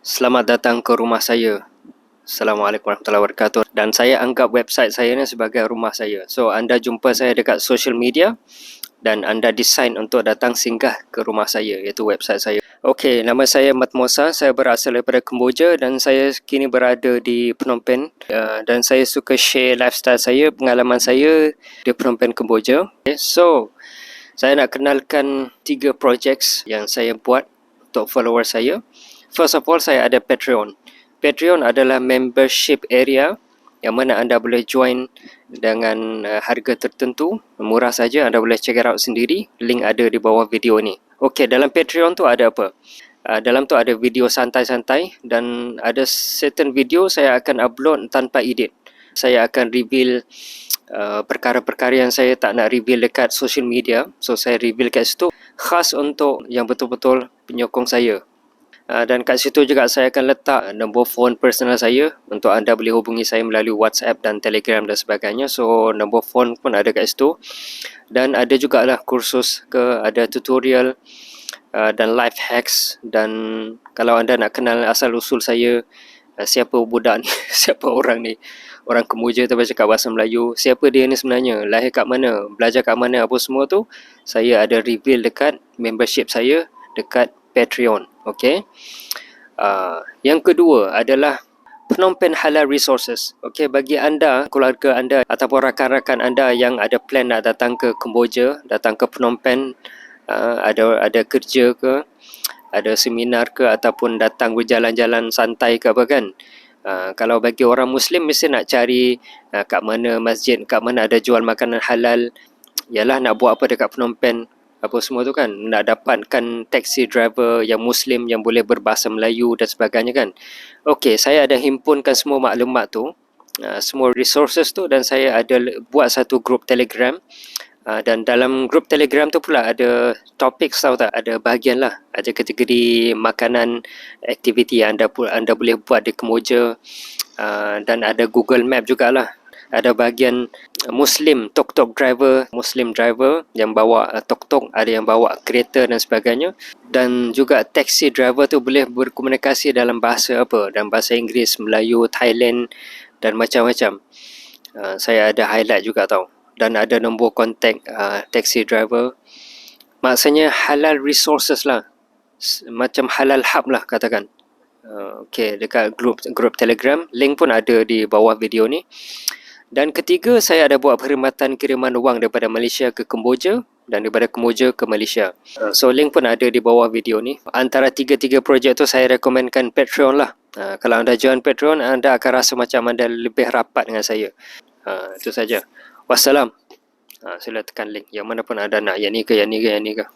Selamat datang ke rumah saya. Assalamualaikum warahmatullahi wabarakatuh. Dan saya anggap website saya ni sebagai rumah saya. So, anda jumpa saya dekat social media dan anda design untuk datang singgah ke rumah saya, iaitu website saya. Okey, nama saya Mat Musa. Saya berasal daripada Kemboja dan saya kini berada di Phnom Penh. Dan saya suka share lifestyle saya, pengalaman saya di Phnom Penh, Kemboja. Okay, so, saya nak kenalkan 3 projects yang saya buat untuk follower saya. First of all, saya ada Patreon. Patreon adalah membership area yang mana anda boleh join dengan harga tertentu, murah saja, anda boleh check it out sendiri. Link ada di bawah video ni. Okey, dalam Patreon tu ada apa? Dalam tu ada video santai-santai dan ada certain video saya akan upload tanpa edit. Saya akan reveal perkara-perkara yang saya tak nak reveal dekat social media. So, saya reveal kat situ khas untuk yang betul-betul penyokong saya. Dan kat situ juga saya akan letak nombor phone personal saya untuk anda boleh hubungi saya melalui WhatsApp dan Telegram dan sebagainya. So, nombor phone pun ada kat situ. Dan ada jugalah kursus ada tutorial dan life hacks. Dan kalau anda nak kenal asal usul saya, siapa budak ni, siapa orang ni, orang Kemboja tu cakap bahasa Melayu, siapa dia ni sebenarnya, lahir kat mana, belajar kat mana, apa semua tu, saya ada reveal dekat membership saya dekat Patreon. Okey. Yang kedua adalah Phnom Penh Halal Resources. Okey, bagi anda, keluarga anda ataupun rakan-rakan anda yang ada plan nak datang ke Kemboja, datang ke Phnom Penh, ada kerja ke, ada seminar ke, ataupun datang berjalan-jalan santai ke apa kan. Kalau bagi orang Muslim mesti nak cari kat mana masjid, kat mana ada jual makanan halal. Yalah, nak buat apa dekat Phnom Penh, apa semua tu kan, nak dapatkan taxi driver yang Muslim yang boleh berbahasa Melayu dan sebagainya kan. Okey, saya ada himpunkan semua maklumat tu, semua resources tu, dan saya ada buat satu grup Telegram. Dan dalam grup Telegram tu pula ada topik, tahu tak, ada bahagian lah, ada kategori makanan, aktiviti yang anda boleh buat di Kemboja, dan ada Google Map jugalah. Ada bahagian Muslim tok-tok driver, Muslim driver yang bawa tok-tok, ada yang bawa kereta dan sebagainya. Dan juga taxi driver tu boleh berkomunikasi dalam bahasa apa, dalam bahasa Inggeris, Melayu, Thailand dan macam-macam. Saya ada highlight juga tau. Dan ada nombor kontak taxi driver. Maksudnya halal resources lah, macam halal hub lah katakan. Okey, dekat grup Telegram, link pun ada di bawah video ni. Dan ketiga, saya ada buat perkhidmatan kiriman wang daripada Malaysia ke Kemboja dan daripada Kemboja ke Malaysia. So, link pun ada di bawah video ni. Antara tiga-tiga projek tu saya rekomenkan Patreon lah. Kalau anda join Patreon, anda akan rasa macam anda lebih rapat dengan saya. Itu saja. Wassalam. Sila tekan link. Yang mana pun anda nak. Yang ni ke, yang ni ke, yang ni ke.